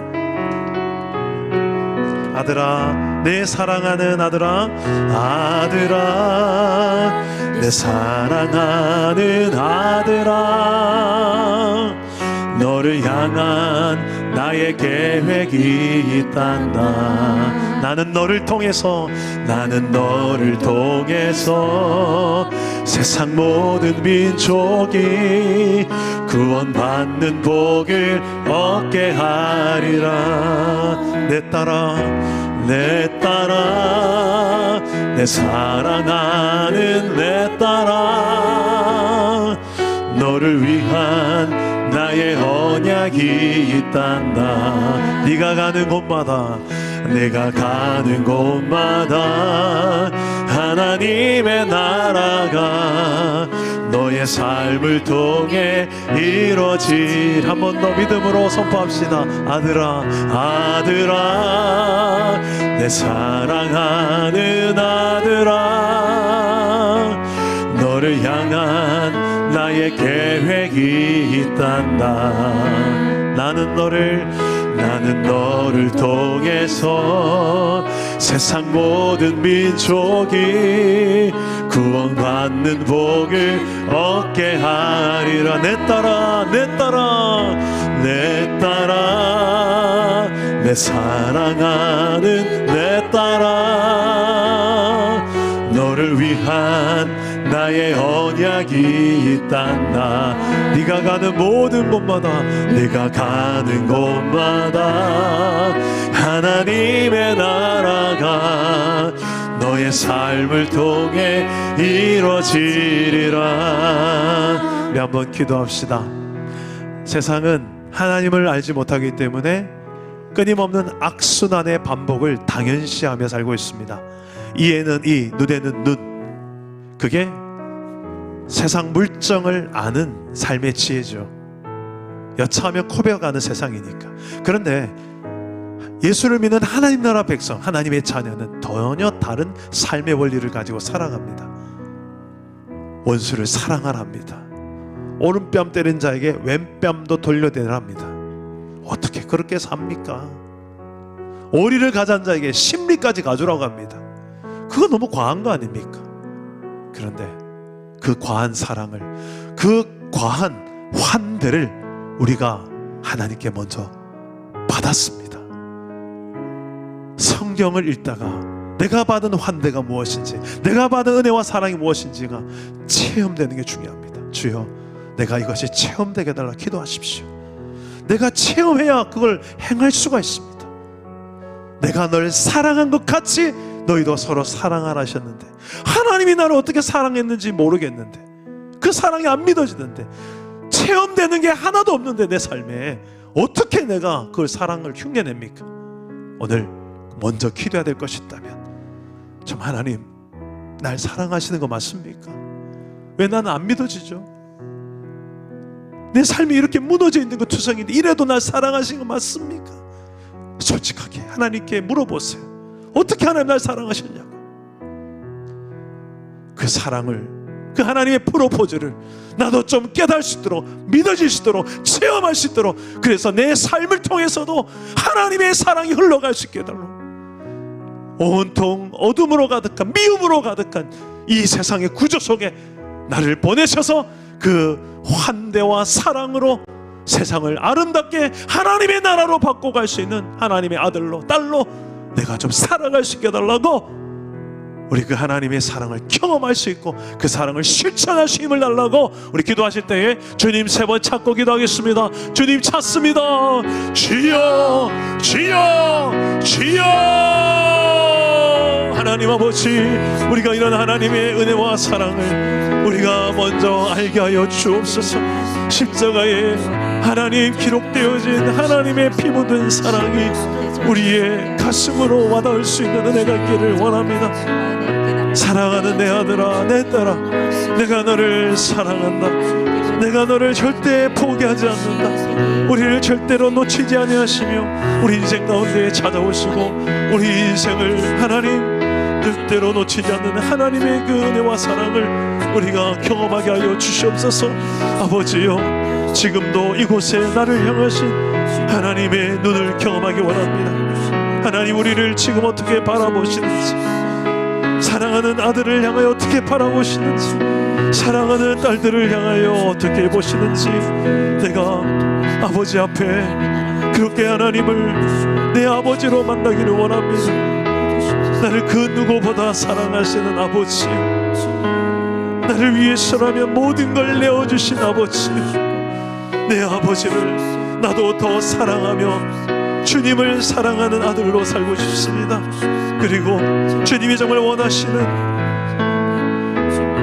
[SPEAKER 1] 아들아, 내 사랑하는 아들아, 아들아, 내 사랑하는 아들아, 너를 향한 나의 계획이 있단다. 나는 너를 통해서 세상 모든 민족이 구원받는 복을 얻게 하리라. 내 딸아, 내 사랑하는 내 딸아, 너를 위한 나의 언약이 있단다. 네가 가는 곳마다, 내가 가는 곳마다 하나님의 나라가 너의 삶을 통해 이루어질. 한 번 더 믿음으로 선포합시다. 아들아, 아들아, 내 사랑하는 아들아, 너를 향한 나의 계획이 있단다. 나는 너를 통해서 세상 모든 민족이 구원받는 복을 얻게 하리라. 내 딸아, 내 사랑하는 내 딸아, 너를 위한 나의 언약이 있단다. 네가 가는 모든 곳마다, 내가 가는 곳마다 하나님의 나라가 너의 삶을 통해 이루어지리라. 우리 한번 기도합시다. 세상은 하나님을 알지 못하기 때문에 끊임없는 악순환의 반복을 당연시하며 살고 있습니다. 이에는 이, 눈에는 눈. 그게 세상 물정을 아는 삶의 지혜죠. 여차하면 코베어가는 세상이니까. 그런데 예수를 믿는 하나님 나라 백성, 하나님의 자녀는 전혀 다른 삶의 원리를 가지고 살아갑니다. 원수를 사랑하랍니다. 오른뺨 때린 자에게 왼뺨도 돌려대랍니다. 어떻게 그렇게 삽니까? 오리를 가진 자에게 심리까지 가져라고 합니다. 그거 너무 과한 거 아닙니까? 그런데 그 과한 사랑을, 그 과한 환대를 우리가 하나님께 먼저 받았습니다. 성경을 읽다가 내가 받은 환대가 무엇인지, 내가 받은 은혜와 사랑이 무엇인지가 체험되는 게 중요합니다. 주여, 내가 이것이 체험되게 해달라 기도하십시오. 내가 체험해야 그걸 행할 수가 있습니다. 내가 널 사랑한 것 같이 너희도 서로 사랑하라 하셨는데, 하나님이 나를 어떻게 사랑했는지 모르겠는데, 그 사랑이 안 믿어지는데, 체험되는 게 하나도 없는데 내 삶에 어떻게 내가 그 사랑을 흉내냅니까? 오늘 먼저 기도해야 될 것이 있다면, 참 하나님, 날 사랑하시는 거 맞습니까? 왜 나는 안 믿어지죠? 내 삶이 이렇게 무너져 있는 거 투성인데 이래도 날 사랑하시는 거 맞습니까? 솔직하게 하나님께 물어보세요. 어떻게 하나님 날 사랑하셨냐고. 그 사랑을, 그 하나님의 프로포즈를 나도 좀 깨달을 수 있도록, 믿어질 수 있도록, 체험할 수 있도록, 그래서 내 삶을 통해서도 하나님의 사랑이 흘러갈 수 있게 해달라고. 온통 어둠으로 가득한, 미움으로 가득한 이 세상의 구조 속에 나를 보내셔서 그 환대와 사랑으로 세상을 아름답게 하나님의 나라로 바꿔갈 수 있는 하나님의 아들로 딸로 내가 좀 살아갈 수 있게 해달라고, 우리 그 하나님의 사랑을 경험할 수 있고 그 사랑을 실천할 수 힘을 달라고 우리 기도하실 때에 주님 3번 찾고 기도하겠습니다. 주님 찾습니다. 주여 주여 주여. 하나님 아버지, 우리가 이런 하나님의 은혜와 사랑을 우리가 먼저 알게 하여 주옵소서. 십자가에 하나님 기록되어진 하나님의 피 묻은 사랑이 우리의 가슴으로 와닿을 수 있는 은혜가 있기를 원합니다. 사랑하는 내 아들아, 내 딸아, 내가 너를 사랑한다. 내가 너를 절대 포기하지 않는다. 우리를 절대로 놓치지 아니하시며 우리 인생 가운데 찾아오시고 우리 인생을 하나님 절대로 놓치지 않는 하나님의 그 은혜와 사랑을 우리가 경험하게 하여 주시옵소서. 아버지여, 지금도 이곳에 나를 향하신 하나님의 눈을 경험하기 원합니다. 하나님, 우리를 지금 어떻게 바라보시는지, 사랑하는 아들을 향하여 어떻게 바라보시는지, 사랑하는 딸들을 향하여 어떻게 보시는지, 내가 아버지 앞에 그렇게 하나님을 내 아버지로 만나기를 원합니다. 나를 그 누구보다 사랑하시는 아버지, 나를 위해서라면 모든 걸 내어주신 아버지, 내 아버지를 나도 더 사랑하며 주님을 사랑하는 아들로 살고 싶습니다. 그리고 주님이 정말 원하시는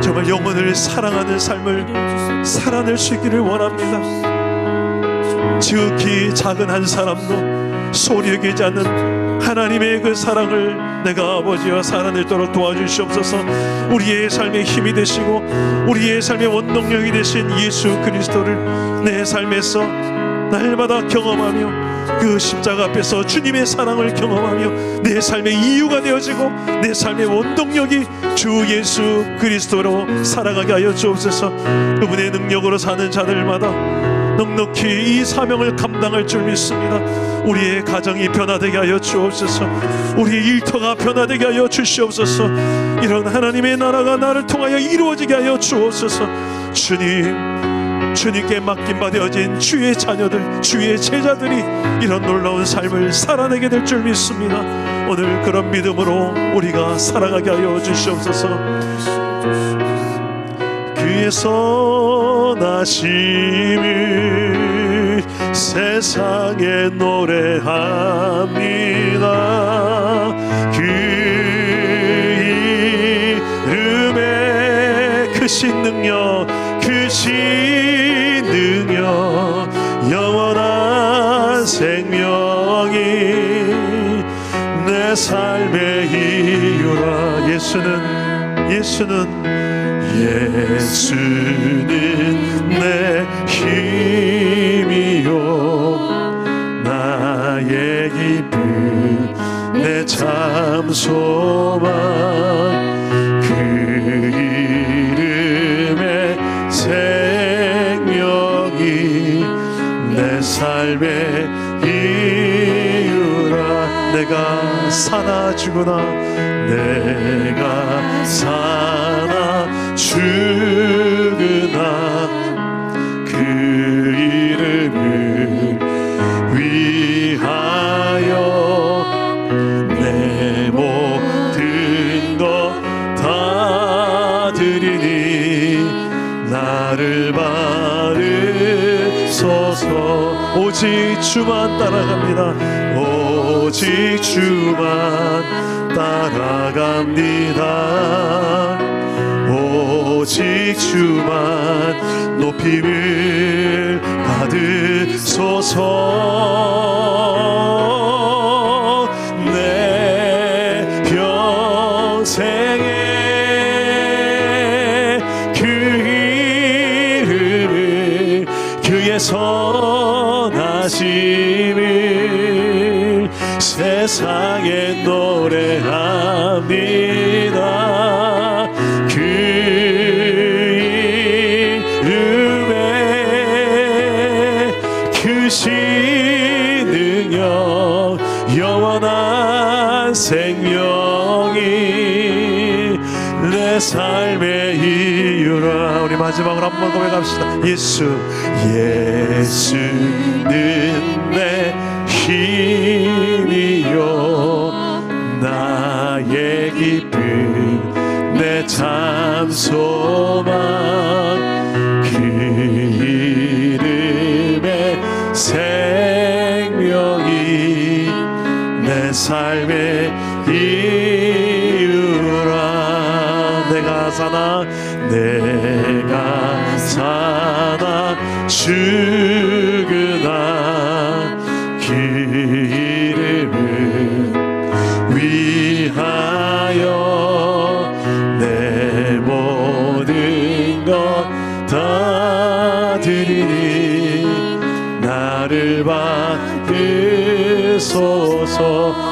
[SPEAKER 1] 정말 영혼을 사랑하는 삶을 살아낼 수 있기를 원합니다. 지극히 작은 한 사람도 소리 여기지 않는 하나님의 그 사랑을 내가 아버지와 살아내도록 도와주시옵소서. 우리의 삶의 힘이 되시고 우리의 삶의 원동력이 되신 예수 그리스도를 내 삶에서 날마다 경험하며 그 십자가 앞에서 주님의 사랑을 경험하며 내 삶의 이유가 되어지고 내 삶의 원동력이 주 예수 그리스도로 살아가게 하여 주옵소서. 그분의 능력으로 사는 자들마다 넉넉히 이 사명을 감당할 줄 믿습니다. 우리의 가정이 변화되게 하여 주옵소서. 우리의 일터가 변화되게 하여 주시옵소서. 이런 하나님의 나라가 나를 통하여 이루어지게 하여 주옵소서. 주님께 맡긴 바 되어진 주의 자녀들, 주의 제자들이 이런 놀라운 삶을 살아내게 될 줄 믿습니다. 오늘 그런 믿음으로 우리가 살아가게 하여 주시옵소서. 그의 선하심을 세상에 노래합니다. 그 이름에 크신 능력, 크신 능력, 영원한 생명이 내 삶의 이유라. 예수는 내 힘이요, 나의 기쁨, 내 참 소망. 그 이름의 생명이 내 삶의 이유라. 내가 사나 죽으나, 내가 사나 죽으나 그 이름을 위하여 내 모든 것 다 드리니 나를 바르소서. 오직 주만 따라갑니다. 오직 주만 따라갑니다. 오직 주만 높임을 받으소서. 내 평생에 그 이름을, 그의 선하심을 세상에 노래합니다. 그 이름에 크신 능력, 영원한 생명이 내 내 삶의 이유라. 우리 마지막으로 한번 고백합시다. 예수는 내 힘이요 나의 기쁨 내 참 소망 그 이름의 생명이 내 삶의 이유라. 내가 사나 죽으나 그 이름을 위하여 내 모든 것 다 드리니 나를 받으소서.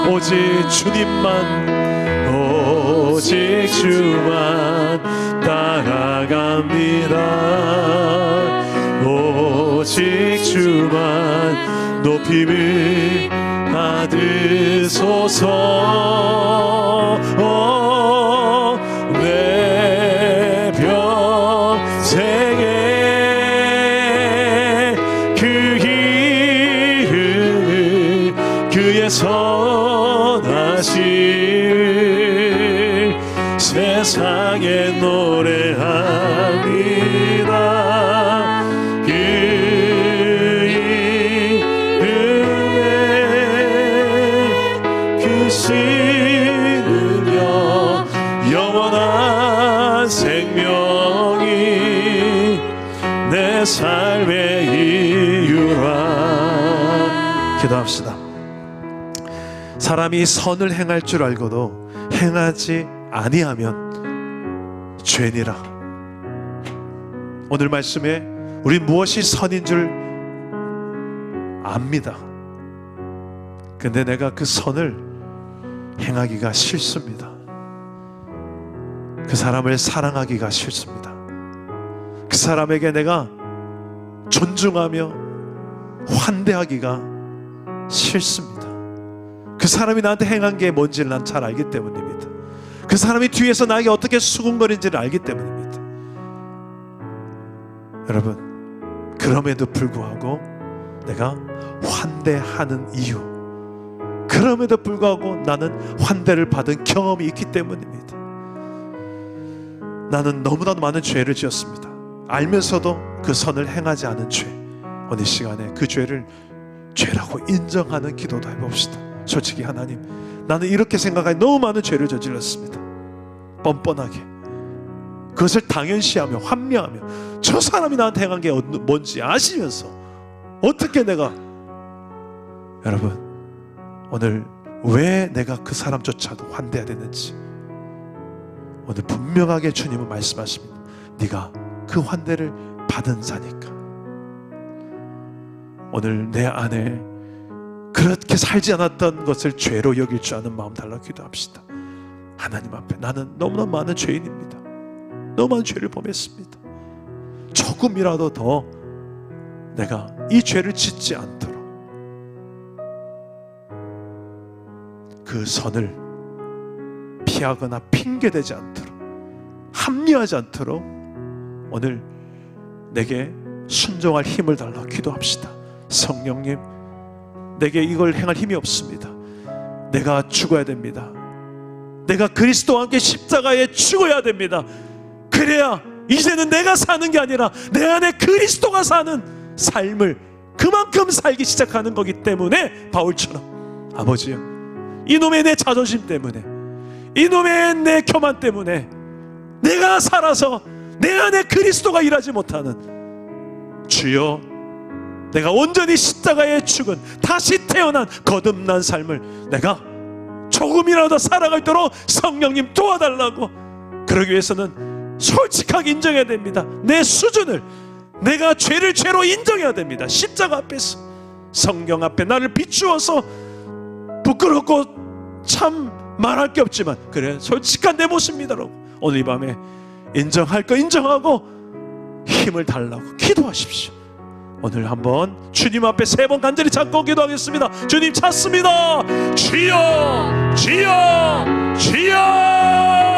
[SPEAKER 1] 오직 주님만 오직 주만 따라갑니다. 오직 주만 높임을 받으소서. 내 평생에 그 이름을 그의 선하심 세상에 노래합니다. 그 이름에 그 신은요 영원한 생명이 내 삶의 이유라. 기도합시다. 사람이 선을 행할 줄 알고도 행하지 아니하면 죄니라. 오늘 말씀에 우리 무엇이 선인 줄 압니다. 근데 내가 그 선을 행하기가 싫습니다. 그 사람을 사랑하기가 싫습니다. 그 사람에게 내가 존중하며 환대하기가 싫습니다. 그 사람이 나한테 행한 게 뭔지를 난 잘 알기 때문입니다. 그 사람이 뒤에서 나에게 어떻게 수군거린지를 알기 때문입니다. 여러분, 그럼에도 불구하고 내가 환대하는 이유, 그럼에도 불구하고 나는 환대를 받은 경험이 있기 때문입니다. 나는 너무나도 많은 죄를 지었습니다. 알면서도 그 선을 행하지 않은 죄, 오늘 시간에 그 죄를 죄라고 인정하는 기도도 해봅시다. 솔직히 하나님, 나는 이렇게 생각하니 너무 많은 죄를 저질렀습니다. 뻔뻔하게 그것을 당연시하며 환명하며 저 사람이 나한테 행한 게 뭔지 아시면서 어떻게 내가, 여러분, 오늘 왜 내가 그 사람조차도 환대해야 되는지 오늘 분명하게 주님은 말씀하십니다. 네가 그 환대를 받은 자니까. 오늘 내 안에 그렇게 살지 않았던 것을 죄로 여길 줄 아는 마음 달라 기도합시다. 하나님 앞에 나는 너무나 많은 죄인입니다. 너무 많은 죄를 범했습니다. 조금이라도 더 내가 이 죄를 짓지 않도록 그 선을 피하거나 핑계대지 않도록 합리하지 않도록 오늘 내게 순종할 힘을 달라 기도합시다. 성령님, 내게 이걸 행할 힘이 없습니다. 내가 죽어야 됩니다. 내가 그리스도와 함께 십자가에 죽어야 됩니다. 그래야 이제는 내가 사는 게 아니라 내 안에 그리스도가 사는 삶을 그만큼 살기 시작하는 거기 때문에 바울처럼 아버지요, 이놈의 내 자존심 때문에, 이놈의 내 교만 때문에 내가 살아서 내 안에 그리스도가 일하지 못하는, 주여, 내가 온전히 십자가에 죽은 다시 태어난 거듭난 삶을 내가 조금이라도 살아가도록 성령님 도와달라고. 그러기 위해서는 솔직하게 인정해야 됩니다. 내 수준을, 내가 죄를 죄로 인정해야 됩니다. 십자가 앞에서, 성경 앞에 나를 비추어서 부끄럽고 참 말할 게 없지만 그래 솔직한 내 모습입니다라고 오늘 이 밤에 인정할 거 인정하고 힘을 달라고 기도하십시오. 오늘 한번 주님 앞에 3번 간절히 잡고 기도하겠습니다. 주님 찾습니다. 주여, 주여, 주여.